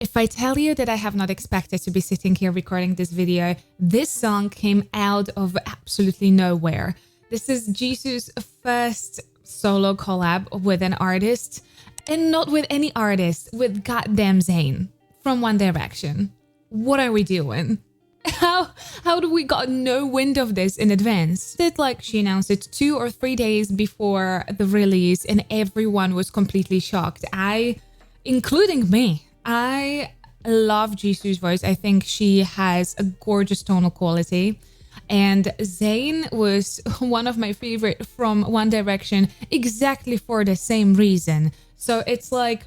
If I tell you that I have not expected to be sitting here recording this video, this song came out of absolutely nowhere. This is JISOO's first solo collab with an artist, and not with any artist, with goddamn ZAYN from One Direction. What are we doing? How do we got no wind of this in advance? It's like she announced it 2 or 3 days before the release and everyone was completely shocked. Including me. I love JISOO's voice. I think she has a gorgeous tonal quality. And ZAYN was one of my favorite from One Direction exactly for the same reason. So it's like,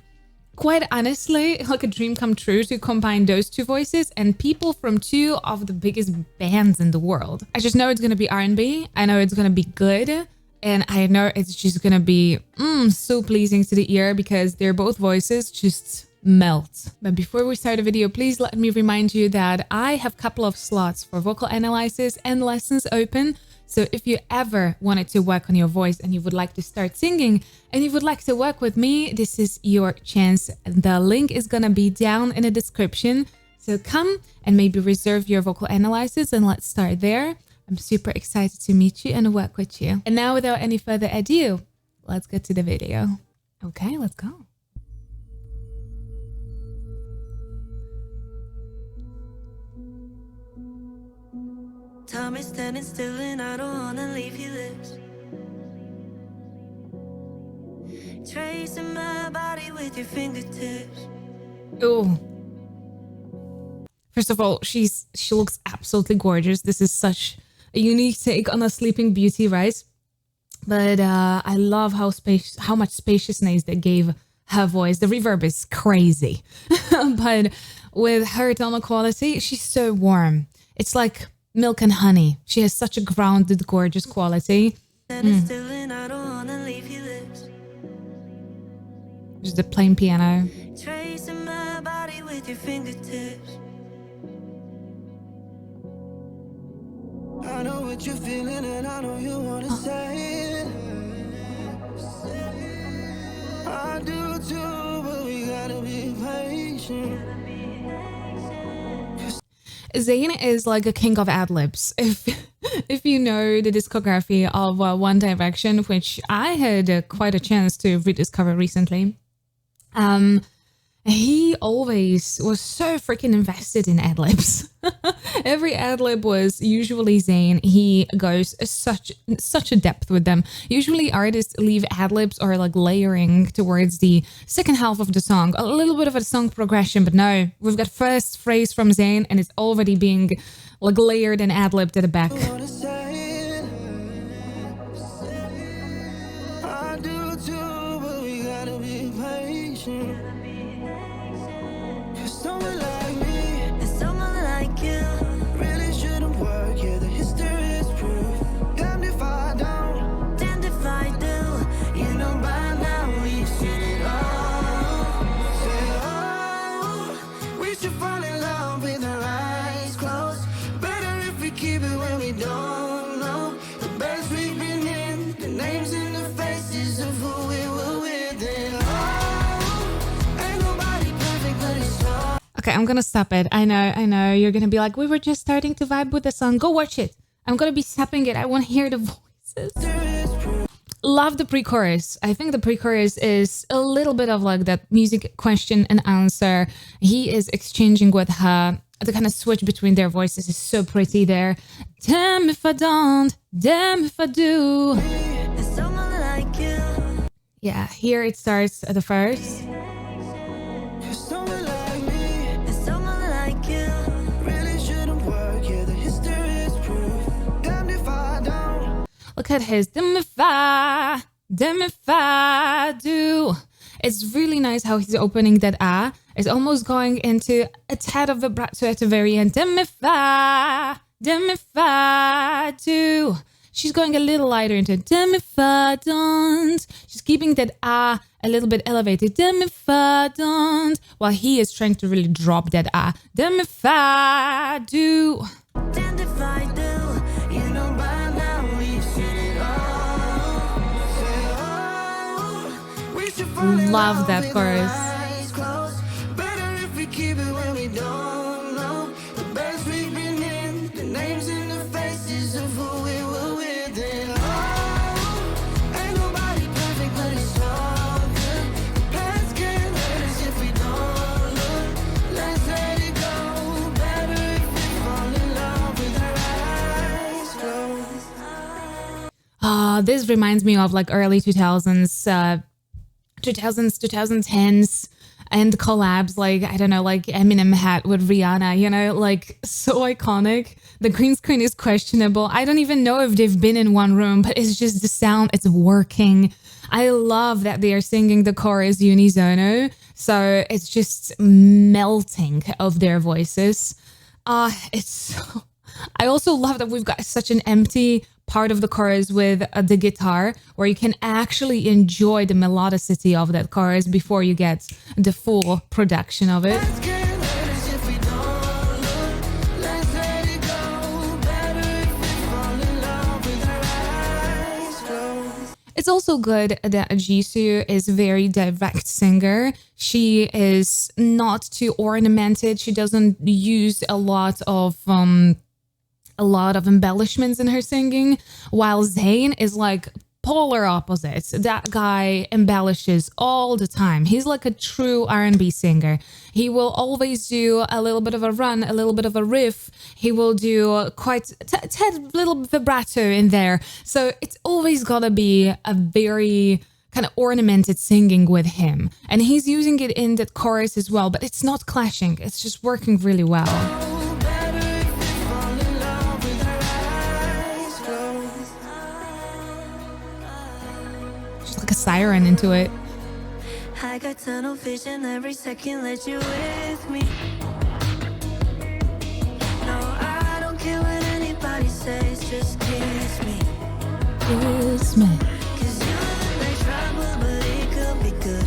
quite honestly, like a dream come true to combine those two voices and people from 2 of the biggest bands in the world. I just know it's gonna be R&B. I know it's gonna be good. And I know it's just gonna be so pleasing to the ear because their both voices just melt. But before we start the video, please let me remind you that I have a couple of slots for vocal analysis and lessons open. So if you ever wanted to work on your voice and you would like to start singing and you would like to work with me, this is your chance. The link is gonna be down in the description. So come and maybe reserve your vocal analysis and let's start there. I'm super excited to meet you and work with you. And now without any further ado, let's get to the video. Okay, let's go. Time is standing still and I don't wanna leave your lips. Tracing my body with your fingertips. Oh. First of all, she looks absolutely gorgeous. This is such a unique take on a Sleeping Beauty, right? But I love how much spaciousness they gave her voice. The reverb is crazy. But with her tonal quality, she's so warm. It's like milk and honey. She has such a grounded, gorgeous quality. Just the plain piano. Tracing my body with your fingertips. I know what you're feeling and I know you wanna say it. I do too, but we gotta be patient. ZAYN is like a king of ad-libs. If you know the discography of One Direction, which I had quite a chance to rediscover recently, he always was so freaking invested in ad-libs. Every ad-lib was usually ZAYN. He goes such a depth with them. Usually artists leave ad-libs or like layering towards the second half of the song, a little bit of a song progression, but no, we've got first phrase from ZAYN and it's already being like layered and ad-libbed at the back. I do too, but we gotta be patient. Someone like me and someone like you really shouldn't work. Yeah, the history is proof. Damned if I don't, damned if I do. You know by now we've seen it all. Say, oh, we should fall in love with our eyes closed. Better if we keep it when we don't know the best we've been in, the names and the faces of who we were with. And oh, ain't nobody perfect, but it's so. Okay, I'm gonna stop it. I know. You're gonna be like, we were just starting to vibe with the song. Go watch it. I'm gonna be stopping it. I want to hear the voices. Love the pre-chorus. I think the pre-chorus is a little bit of like that music question and answer. He is exchanging with her. The kind of switch between their voices is so pretty there. Damn if I don't, damn if I do. Yeah, here it starts at the first. Look at his damn if I do. It's really nice how he's opening that ah. It's almost going into a tad of vibrato at the very end. Damn if I do. She's going a little lighter into damn if I don't. She's keeping that ah a little bit elevated. Damn if I don't. While he is trying to really drop that ah. Damn if I do. Damned if I do. You know by now we've seen it all. Say, oh, we should fall in Love love that with chorus. our eyes closed. Better if we keep This reminds me of like early 2010s and collabs like, I don't know, like Eminem had with Rihanna, you know, like so iconic. The green screen is questionable. I don't even know if they've been in one room, but it's just the sound, it's working. I love that they are singing the chorus unisono, so it's just melting of their voices. I also love that we've got such an empty part of the chorus with the guitar, where you can actually enjoy the melodicity of that chorus before you get the full production of it. It's also good that Jisoo is a very direct singer. She is not too ornamented. She doesn't use a lot of embellishments in her singing, while Zayn is like polar opposites. That guy embellishes all the time. He's like a true R&B singer. He will always do a little bit of a run, a little bit of a riff. He will do quite a little vibrato in there. So it's always gotta be a very kind of ornamented singing with him. And he's using it in that chorus as well, but it's not clashing. It's just working really well. Like a siren into it. I got tunnel vision every second, let you with me. No, I don't care what anybody says, just kiss me. Kiss me. Cause you look like trouble, but it could be good.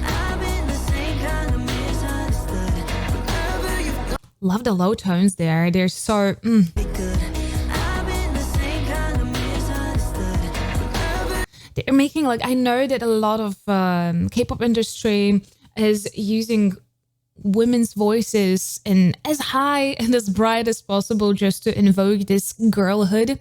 I've been the same kind of misunderstood. Love the low tones there. They're so Be good. I've been the same kind of misunderstood. They're making, like, I know that a lot of K-pop industry is using women's voices and as high and as bright as possible just to invoke this girlhood.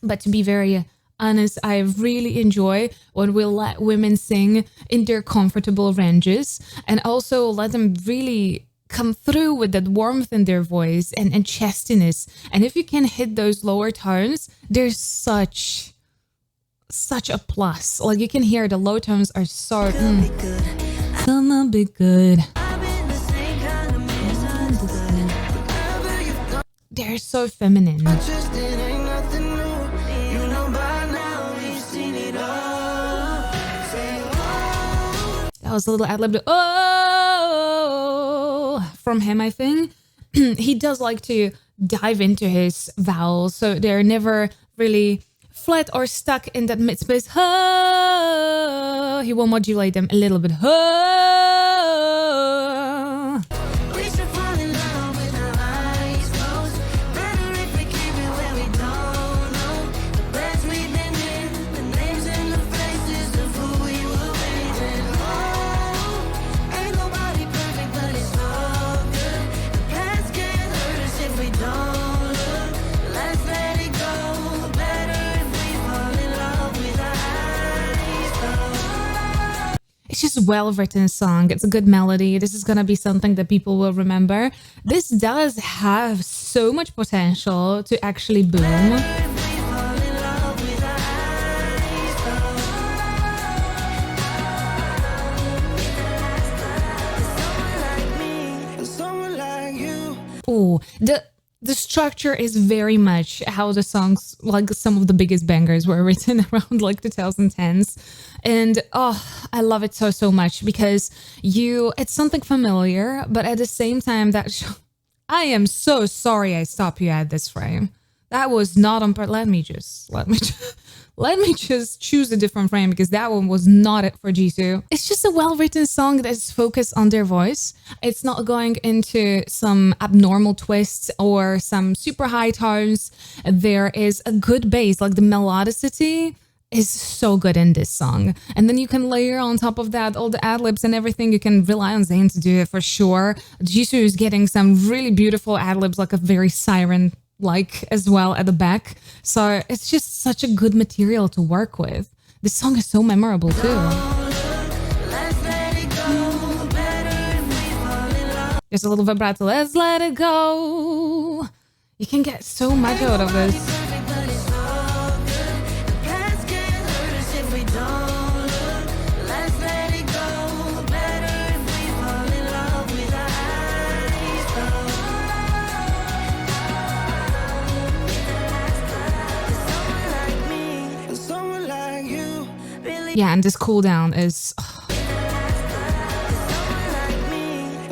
But to be very honest, I really enjoy when we let women sing in their comfortable ranges and also let them really come through with that warmth in their voice and chestiness. And if you can hit those lower tones, there's such a plus. Like, you can hear the low tones are so gonna be good. They're so feminine. That was a little ad-lib. Oh, from him, I think. He does like to dive into his vowels, so they're never really flat or stuck in that mid space. He will modulate them a little bit. We should fall in love with our eyes closed. Better if we keep it where we don't know. The best we've been in, the names and the faces of who we were raising. Oh, ain't nobody perfect, but it's all good. The past can't hurt us if we don't look. Let's let it go. Better if we fall in love with our eyes closed. It's just a well-written song. It's a good melody. This is gonna be something that people will remember. This does have so much potential to actually boom. If we fall in love with our eyes closed. Someone like me and someone like you. Oh, the structure is very much how the songs, like some of the biggest bangers, were written around like 2010s. And oh, I love it so much because it's something familiar, but at the same time I am so sorry I stopped you at this frame. That was not on purpose. Let me just choose a different frame because that one was not it for Jisoo. It's just a well-written song that's focused on their voice. It's not going into some abnormal twists or some super high tones. There is a good bass, like the melodicity is so good in this song. And then you can layer on top of that all the ad-libs and everything. You can rely on Zayn to do it for sure. Jisoo is getting some really beautiful ad-libs, like a very siren as well at the back. So it's just such a good material to work with. This song is so memorable too. There's a little vibrato. Let's let it go. You can get so much out of this. Yeah, and this cooldown is...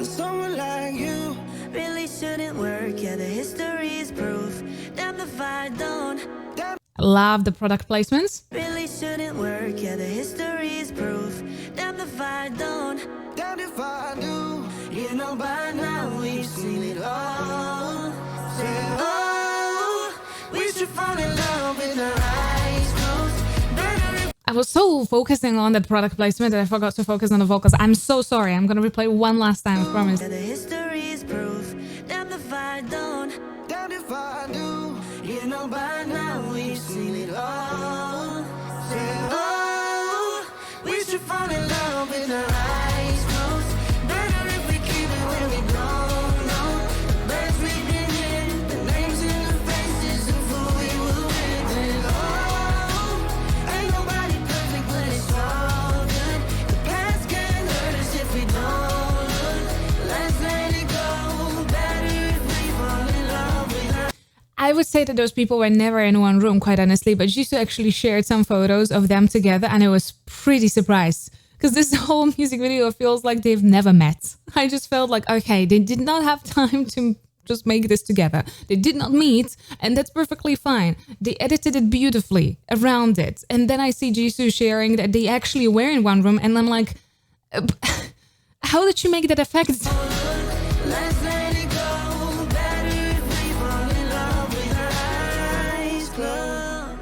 Someone like you really shouldn't work. Yeah, the history is proof. Damn if I don't. I love the product placements. Really shouldn't work. Yeah, the history is proof. Damn if I don't. Damn if I do. You know by now we've seen it all. Say, oh, we should fall in love with our eyes closed. Better if I was so focusing on that product placement that I forgot to focus on the vocals. I'm so sorry. I'm gonna replay one last time, I promise. the history is proof. Damn if I don't. Damn if I do. You know by now we've seen it all. Say, oh, we should fall in love with our eyes closed. Better if we keep it where we don't know. Best we been in, the names in the faces of who we were with. And oh, ain't nobody perfect, but it's all good. The past can't hurt us if we don't look. Let's let it go. Better if we fall in love with our I would say that those people were never in one room, quite honestly, but JISOO actually shared some photos of them together, and I was pretty surprised because this whole music video feels like they've never met. I just felt like, okay, they did not have time to just make this together. They did not meet, and that's perfectly fine. They edited it beautifully around it. And then I see JISOO sharing that they actually were in one room, and I'm like, how did you make that effect? Let's let it go. Better if we fall in love with our eyes closed.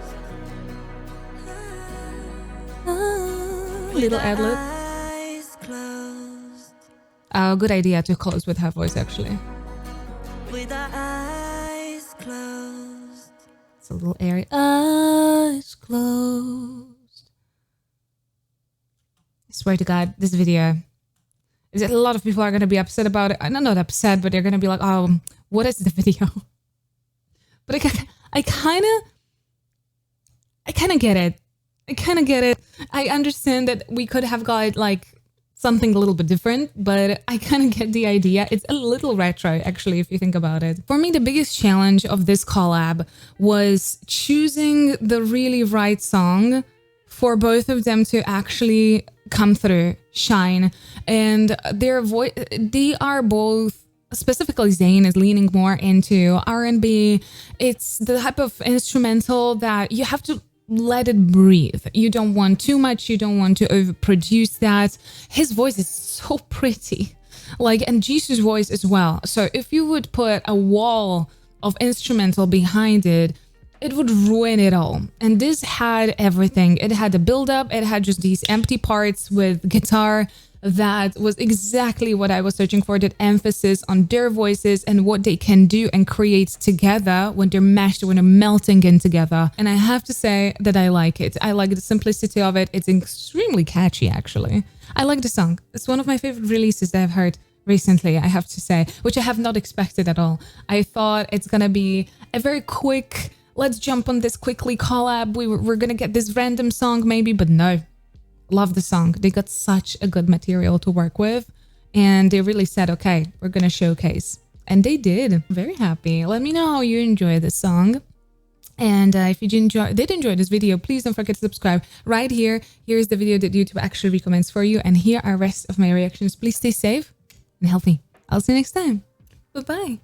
Little ad-lib. Eyes closed. Good idea to close with her voice, actually. With our eyes closed. It's a little airy. Eyes closed. I swear to God, this video... is that a lot of people are going to be upset about it. I'm not upset, but they're going to be like, oh, what is the video? But I kind of get it. I kind of get it. I understand that we could have got like something a little bit different, but I kind of get the idea. It's a little retro, actually, if you think about it. For me, the biggest challenge of this collab was choosing the really right song for both of them to actually come through, shine. And their voice, they are both, specifically ZAYN is leaning more into R&B. It's the type of instrumental that you have to let it breathe. You don't want too much. You don't want to overproduce that. His voice is so pretty. Like, and JISOO's voice as well. So if you would put a wall of instrumental behind it, it would ruin it all. And this had everything. It had the build-up. It had just these empty parts with guitar. That was exactly what I was searching for, that emphasis on their voices and what they can do and create together when they're meshed, when they're melting in together. And I have to say that I like it. I like the simplicity of it. It's extremely catchy, actually. I like the song. It's one of my favorite releases that I've heard recently, I have to say, which I have not expected at all. I thought it's gonna be a very quick, let's jump on this quickly collab. We're gonna get this random song maybe, but no. Love the song. They got such a good material to work with, and they really said, okay, we're gonna showcase, and they did. Very happy. Let me know how you enjoy this song, and if you did enjoy this video, please don't forget to subscribe right here. Here's the video that YouTube actually recommends for you, and here are the rest of my reactions. Please stay safe and healthy. I'll see you next time. Bye bye.